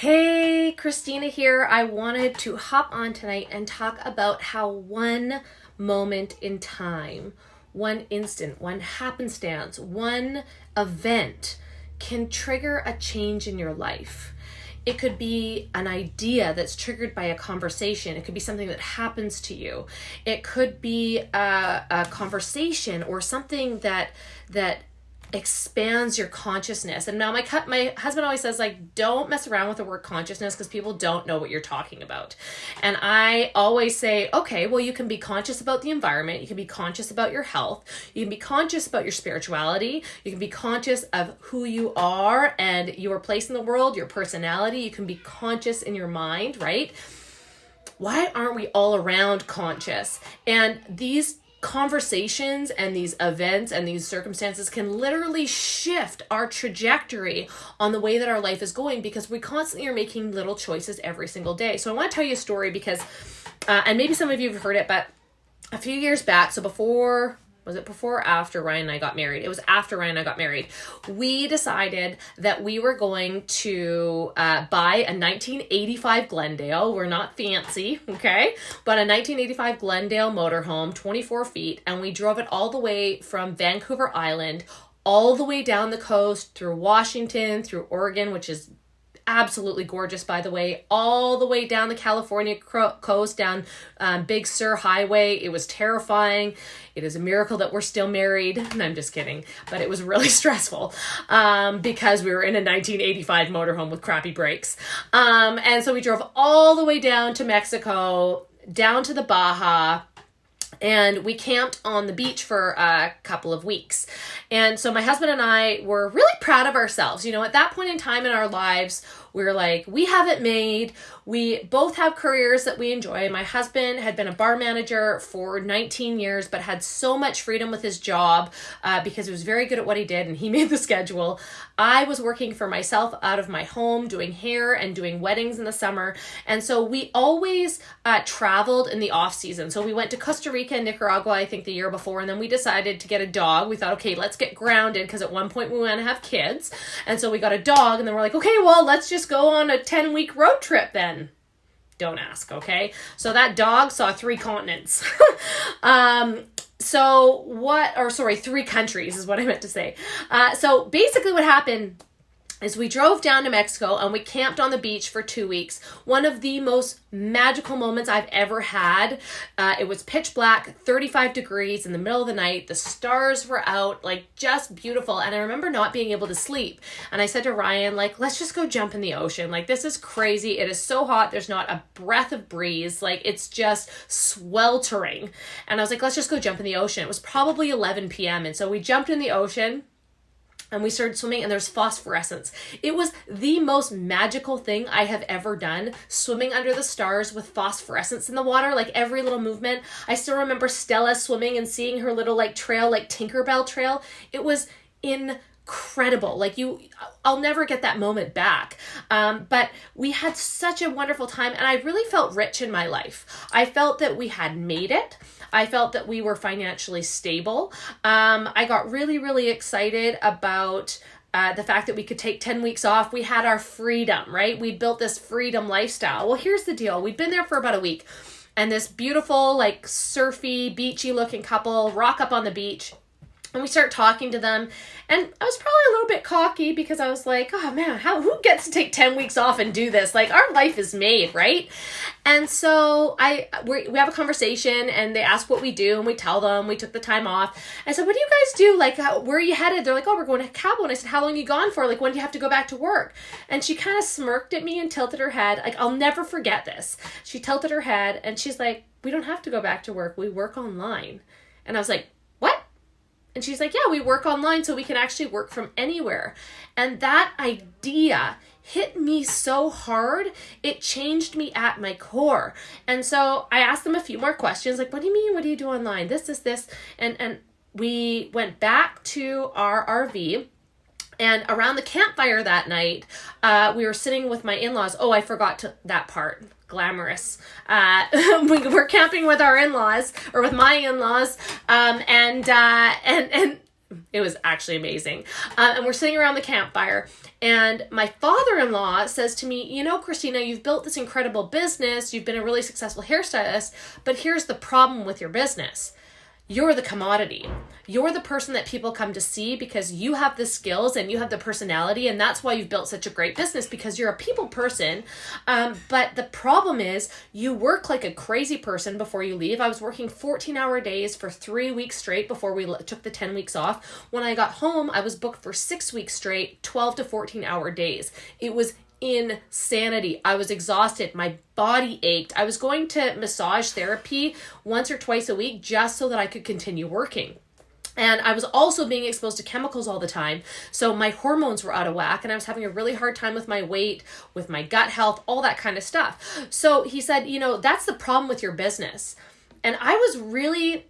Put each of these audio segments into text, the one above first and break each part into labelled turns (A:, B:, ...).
A: Hey, Christina here. I wanted to hop on tonight and talk about how one moment in time, one instant, one happenstance, one event can trigger a change in your life. It could be an idea that's triggered by a conversation. It could be something that happens to you. It could be a conversation or something that expands your consciousness. And now my husband always says, like, don't mess around with the word consciousness because people don't know what you're talking about. And I always say, okay, well, you can be conscious about the environment. You can be conscious about your health. You can be conscious about your spirituality. You can be conscious of who you are and your place in the world, your personality. You can be conscious in your mind, right? Why aren't we all around conscious? And these conversations and these events and these circumstances can literally shift our trajectory on the way that our life is going because we constantly are making little choices every single day. So I want to tell you a story because, and maybe some of you have heard it, but a few years back, so before or after Ryan and I got married? It was after Ryan and I got married. We decided that we were going to buy a 1985 Glendale. We're not fancy, okay? But a 1985 Glendale motorhome, 24 feet. And we drove it all the way from Vancouver Island, all the way down the coast, through Washington, through Oregon, which is absolutely gorgeous, by the way, all the way down the California coast, down Big Sur Highway. It was terrifying. It is a miracle that we're still married. And I'm just kidding. But it was really stressful because we were in a 1985 motorhome with crappy brakes. And so we drove all the way down to Mexico, down to the Baja, and we camped on the beach for a couple of weeks. And so my husband and I were really proud of ourselves. You know, at that point in time in our lives, we were like, we have it made. We both have careers that we enjoy. My husband had been a bar manager for 19 years, but had so much freedom with his job because he was very good at what he did and he made the schedule. I was working for myself out of my home, doing hair and doing weddings in the summer. And so we always traveled in the off season. So we went to Costa Rica and Nicaragua, I think the year before. And then we decided to get a dog. We thought, okay, let's get grounded because at one point we want to have kids. And so we got a dog and then we're like, okay, well, let's just go on a 10-week road trip then. Don't ask, okay? So that dog saw 3 continents. 3 countries is what I meant to say. So basically what happened is we drove down to Mexico and we camped on the beach for 2 weeks. One of the most magical moments I've ever had. It was pitch black, 35 degrees in the middle of the night. The stars were out, like just beautiful. And I remember not being able to sleep. And I said to Ryan, like, let's just go jump in the ocean. Like, this is crazy. It is so hot. There's not a breath of breeze. Like, it's just sweltering. And I was like, let's just go jump in the ocean. It was probably 11 p.m. And so we jumped in the ocean. And we started swimming and there's phosphorescence. It was the most magical thing I have ever done, swimming under the stars with phosphorescence in the water, like every little movement. I still remember Stella swimming and seeing her little like trail, like Tinkerbell trail. It was incredible. Like I'll never get that moment back. But we had such a wonderful time and I really felt rich in my life. I felt that we had made it. I felt that we were financially stable. I got really, really excited about the fact that we could take 10 weeks off. We had our freedom, right? We built this freedom lifestyle. Well, here's the deal. We'd been there for about a week and this beautiful, like surfy, beachy looking couple rock up on the beach. And we start talking to them. And I was probably a little bit cocky because I was like, oh man, who gets to take 10 weeks off and do this? Like, our life is made, right? And so we have a conversation and they ask what we do and we tell them we took the time off. I said, what do you guys do? Like, where are you headed? They're like, oh, we're going to Cabo. And I said, how long are you gone for? Like, when do you have to go back to work? And she kind of smirked at me and tilted her head. Like, I'll never forget this. She tilted her head and she's like, we don't have to go back to work. We work online. And I was like, what? And she's like, yeah, we work online so we can actually work from anywhere. And that idea hit me so hard, it changed me at my core. And so I asked them a few more questions, like, what do you mean? What do you do online? This. And we went back to our RV. And around the campfire that night, we were sitting with my in-laws. Oh, I forgot that part. Glamorous. We were camping with our in-laws, or with my in-laws, and It was actually amazing. And we're sitting around the campfire, and my father-in-law says to me, you know, Christina, you've built this incredible business. You've been a really successful hairstylist, but here's the problem with your business. You're the commodity. You're the person that people come to see because you have the skills and you have the personality, and that's why you've built such a great business, because you're a people person. But the problem is you work like a crazy person before you leave. I was working 14-hour days for 3 weeks straight before we took the 10 weeks off. When I got home, I was booked for 6 weeks straight, 12 to 14-hour days. It was insanity. I was exhausted. My body ached. I was going to massage therapy once or twice a week just so that I could continue working. And I was also being exposed to chemicals all the time. So my hormones were out of whack, and I was having a really hard time with my weight, with my gut health, all that kind of stuff. So he said, you know, that's the problem with your business. And I was really,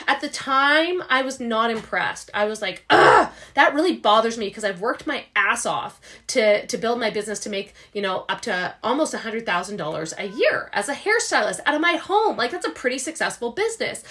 A: at the time, I was not impressed. I was like, ugh, that really bothers me, because I've worked my ass off to build my business to make, you know, up to almost $100,000 a year as a hairstylist out of my home. Like, that's a pretty successful business.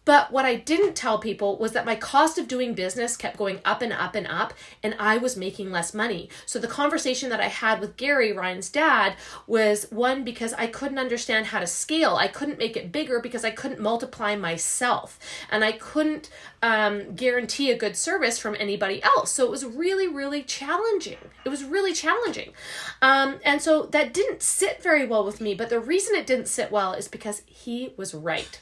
A: But what I didn't tell people was that my cost of doing business kept going up and up and up, and I was making less money. So the conversation that I had with Gary, Ryan's dad, was one, because I couldn't understand how to scale. I couldn't make it bigger because I couldn't multiply myself, and I couldn't guarantee a good service from anybody else. So it was really, really challenging. It was really challenging. And so that didn't sit very well with me. But the reason it didn't sit well is because he was right.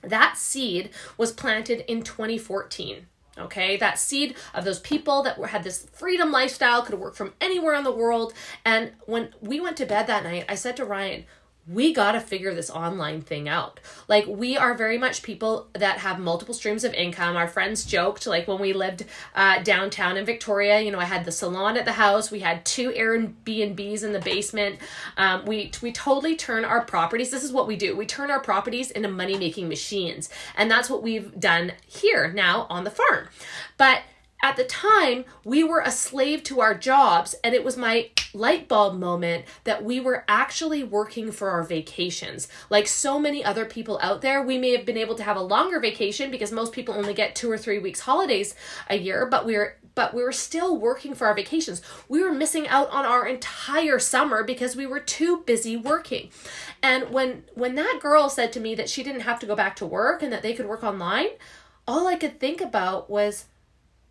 A: That seed was planted in 2014. Okay, that seed of those people that had this freedom lifestyle, could work from anywhere in the world. And when we went to bed that night, I said to Ryan, we got to figure this online thing out. Like, we are very much people that have multiple streams of income. Our friends joked, like, when we lived downtown in Victoria, you know, I had the salon at the house. We had 2 Airbnbs in the basement. We totally turn our properties. This is what we do. We turn our properties into money-making machines. And that's what we've done here now on the farm. But at the time, we were a slave to our jobs, and it was my light bulb moment that we were actually working for our vacations. Like so many other people out there, we may have been able to have a longer vacation because most people only get 2 or 3 weeks holidays a year, but we were still working for our vacations. We were missing out on our entire summer because we were too busy working. And when that girl said to me that she didn't have to go back to work and that they could work online, all I could think about was,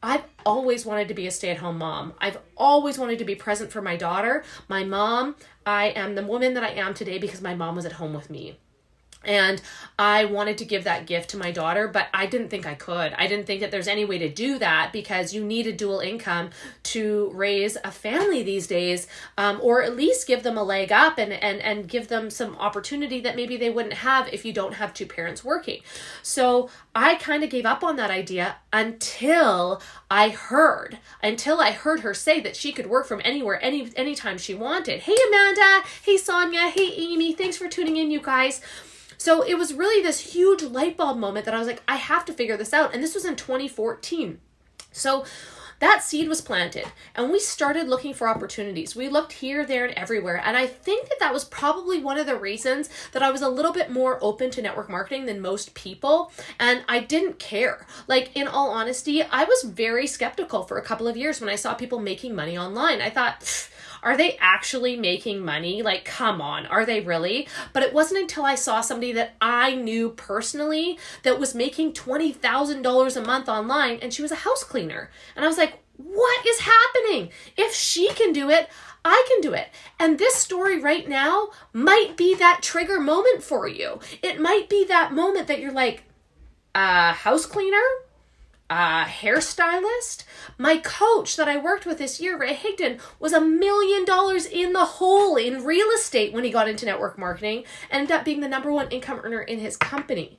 A: I've always wanted to be a stay-at-home mom. I've always wanted to be present for my daughter, my mom. I am the woman that I am today because my mom was at home with me. And I wanted to give that gift to my daughter, but I didn't think I could. I didn't think that there's any way to do that, because you need a dual income to raise a family these days, or at least give them a leg up and give them some opportunity that maybe they wouldn't have if you don't have 2 parents working. So I kind of gave up on that idea until I heard her say that she could work from anywhere, anytime she wanted. Hey, Amanda. Hey, Sonia. Hey, Amy. Thanks for tuning in, you guys. So it was really this huge light bulb moment that I was like, I have to figure this out. And this was in 2014. So that seed was planted, and we started looking for opportunities. We looked here, there, and everywhere. And I think that was probably one of the reasons that I was a little bit more open to network marketing than most people. And I didn't care. Like, in all honesty, I was very skeptical for a couple of years when I saw people making money online. I thought, are they actually making money? Like, come on, are they really? But it wasn't until I saw somebody that I knew personally that was making $20,000 a month online, and she was a house cleaner. And I was like, what is happening? If she can do it, I can do it. And this story right now might be that trigger moment for you. It might be that moment that you're like, house cleaner? Hairstylist? My coach that I worked with this year, Ray Higdon, was $1 million in the hole in real estate when he got into network marketing, and ended up being the #1 income earner in his company.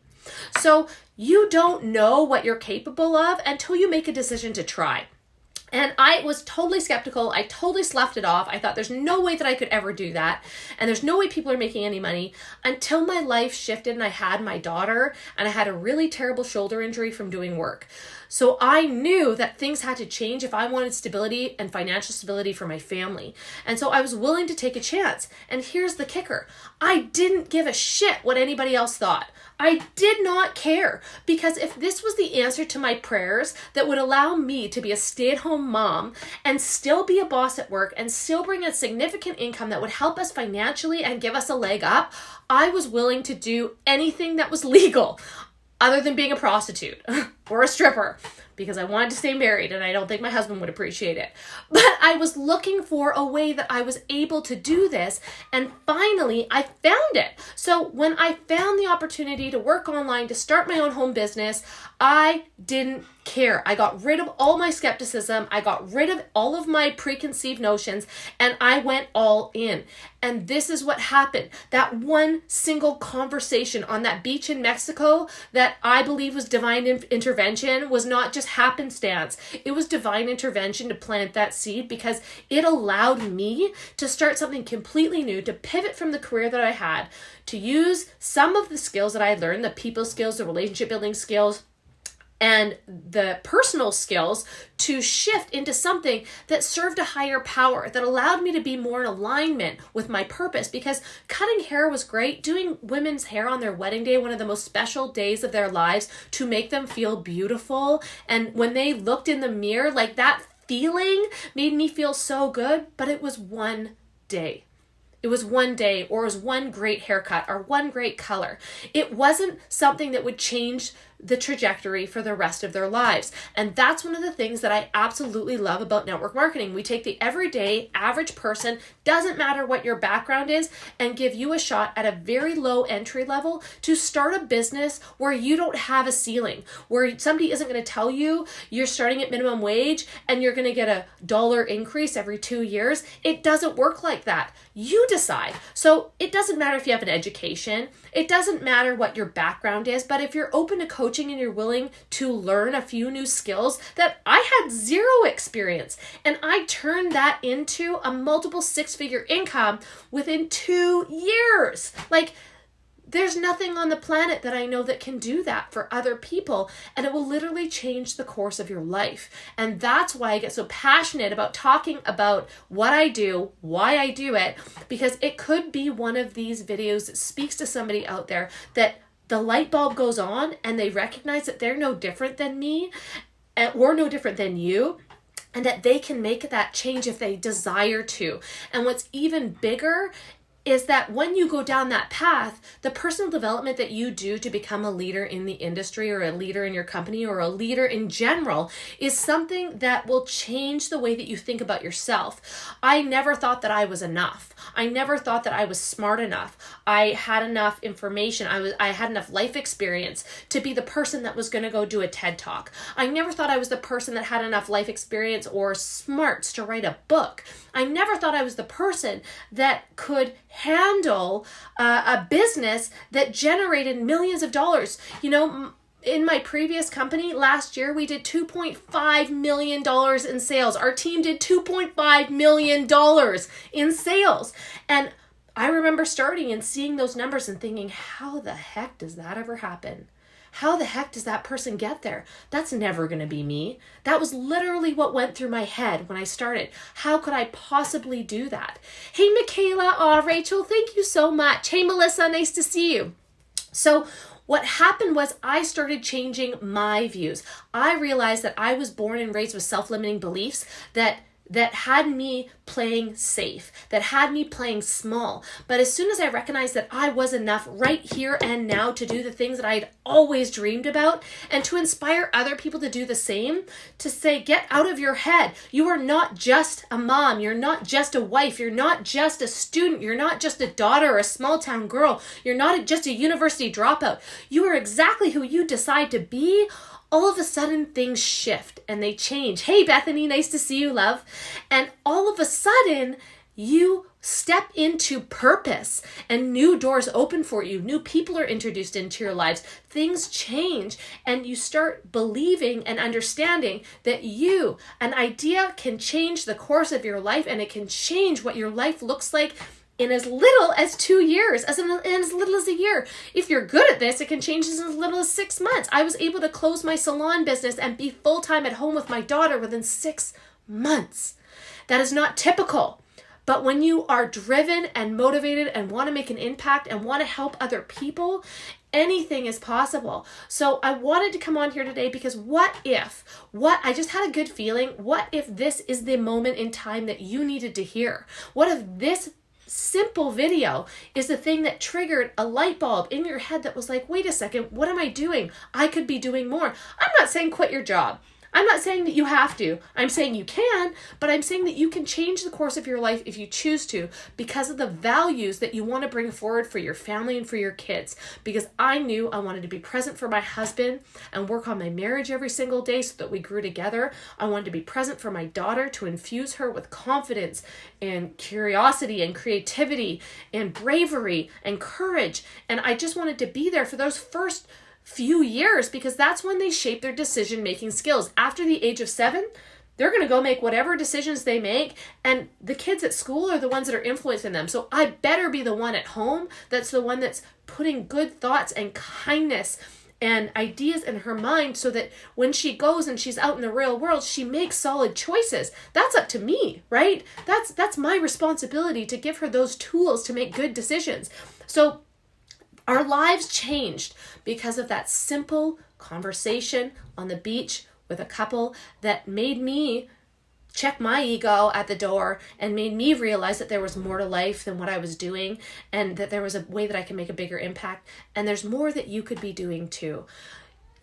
A: So you don't know what you're capable of until you make a decision to try. And I was totally skeptical. I totally sloughed it off. I thought there's no way that I could ever do that. And there's no way people are making any money, until my life shifted and I had my daughter, and I had a really terrible shoulder injury from doing work. So I knew that things had to change if I wanted stability and financial stability for my family. And so I was willing to take a chance. And here's the kicker. I didn't give a shit what anybody else thought. I did not care, because if this was the answer to my prayers that would allow me to be a stay-at-home mom and still be a boss at work and still bring a significant income that would help us financially and give us a leg up, I was willing to do anything that was legal other than being a prostitute or a stripper, because I wanted to stay married and I don't think my husband would appreciate it. But I was looking for a way that I was able to do this, and finally I found it. So when I found the opportunity to work online, to start my own home business, I didn't care. I got rid of all my skepticism. I got rid of all of my preconceived notions, and I went all in. And this is what happened. That one single conversation on that beach in Mexico that I believe was divine intervention was not just happenstance. It was divine intervention to plant that seed, because it allowed me to start something completely new, to pivot from the career that I had, to use some of the skills that I had learned, the people skills, the relationship building skills, and the personal skills, to shift into something that served a higher power, that allowed me to be more in alignment with my purpose. Because cutting hair was great, doing women's hair on their wedding day, one of the most special days of their lives, to make them feel beautiful. And when they looked in the mirror, like, that feeling made me feel so good, but it was one day. It was one day, or it was one great haircut, or one great color. It wasn't something that would change the trajectory for the rest of their lives. And that's one of the things that I absolutely love about network marketing. We take the everyday average person, doesn't matter what your background is, and give you a shot at a very low entry level to start a business where you don't have a ceiling, where somebody isn't going to tell you you're starting at minimum wage and you're going to get $1 increase every 2 years. It doesn't work like that. You decide. So it doesn't matter if you have an education. It doesn't matter what your background is, but if you're open to coaching and you're willing to learn a few new skills that I had zero experience, and I turned that into a multiple six-figure income within 2 years. Like, there's nothing on the planet that I know that can do that for other people, and it will literally change the course of your life. And that's why I get so passionate about talking about what I do, why I do it, because it could be one of these videos that speaks to somebody out there, that the light bulb goes on and they recognize that they're no different than me or no different than you, and that they can make that change if they desire to. And what's even bigger is that when you go down that path, the personal development that you do to become a leader in the industry, or a leader in your company, or a leader in general, is something that will change the way that you think about yourself. I never thought that I was enough. I never thought that I was smart enough. I had enough information. I had enough life experience to be the person that was going to go do a TED Talk. I never thought I was the person that had enough life experience or smarts to write a book. I never thought I was the person that could handle a business that generated millions of dollars. You know, in my previous company last year, we did $2.5 million in sales. Our team did $2.5 million in sales. And I remember starting and seeing those numbers and thinking, how the heck does that ever happen? How the heck does that person get there? That's never going to be me. That was literally what went through my head when I started. How could I possibly do that? Hey, Michaela. Oh, Rachel, thank you so much. Hey, Melissa, nice to see you. So what happened was I started changing my views. I realized that I was born and raised with self-limiting beliefs that had me playing safe, that had me playing small. But as soon as I recognized that I was enough right here and now to do the things that I'd always dreamed about, and to inspire other people to do the same, to say, get out of your head. You are not just a mom. You're not just a wife. You're not just a student. You're not just a daughter or a small town girl. You're not just a university dropout. You are exactly who you decide to be. All of a sudden things shift and they change. Hey, Bethany, nice to see you, love. And all of a sudden you step into purpose and new doors open for you. New people are introduced into your lives. Things change and you start believing and understanding that an idea can change the course of your life, and it can change what your life looks like in as little as 2 years, in as little as a year. If you're good at this, it can change in as little as 6 months. I was able to close my salon business and be full-time at home with my daughter within 6 months. That is not typical. But when you are driven and motivated and want to make an impact and want to help other people, anything is possible. So I wanted to come on here today because I just had a good feeling, what if this is the moment in time that you needed to hear? What if this simple video is the thing that triggered a light bulb in your head that was like, wait a second, what am I doing? I could be doing more. I'm not saying quit your job. I'm not saying that you have to. I'm saying you can, but I'm saying that you can change the course of your life if you choose to because of the values that you want to bring forward for your family and for your kids. Because I knew I wanted to be present for my husband and work on my marriage every single day so that we grew together. I wanted to be present for my daughter to infuse her with confidence and curiosity and creativity and bravery and courage. And I just wanted to be there for those first few years because that's when they shape their decision-making skills. After the age of 7, they're going to go make whatever decisions they make, and the kids at school are the ones that are influencing them. So I better be the one at home that's the one that's putting good thoughts and kindness and ideas in her mind so that when she goes and she's out in the real world, she makes solid choices. That's up to me, right? That's my responsibility to give her those tools to make good decisions. So our lives changed because of that simple conversation on the beach with a couple that made me check my ego at the door and made me realize that there was more to life than what I was doing and that there was a way that I can make a bigger impact. And there's more that you could be doing too.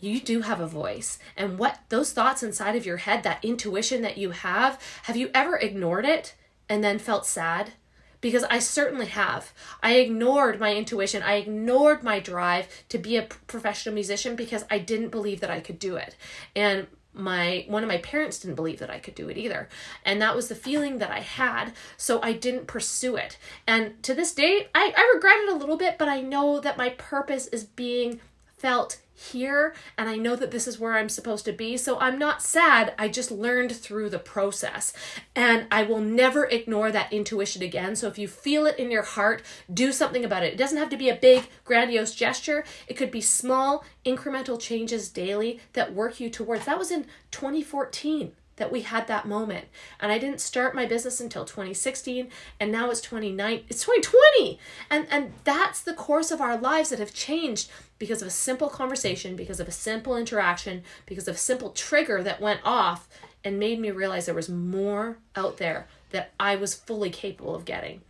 A: You do have a voice. And what those thoughts inside of your head, that intuition that you have you ever ignored it and then felt sad? Because I certainly have. I ignored my intuition. I ignored my drive to be a professional musician because I didn't believe that I could do it. And one of my parents didn't believe that I could do it either. And that was the feeling that I had. So I didn't pursue it. And to this day, I regret it a little bit, but I know that my purpose is being felt here, and I know that this is where I'm supposed to be. So I'm not sad. I just learned through the process, and I will never ignore that intuition again. So if you feel it in your heart, do something about it. It doesn't have to be a big, grandiose gesture. It could be small, incremental changes daily that work you towards. That was in 2014 that we had that moment. And I didn't start my business until 2016, and now it's 2020. And that's the course of our lives that have changed because of a simple conversation, because of a simple interaction, because of a simple trigger that went off and made me realize there was more out there that I was fully capable of getting.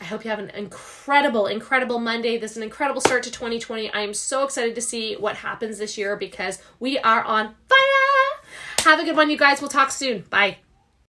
A: I hope you have an incredible, incredible Monday. This is an incredible start to 2020. I am so excited to see what happens this year because we are on fire. Have a good one, you guys. We'll talk soon. Bye.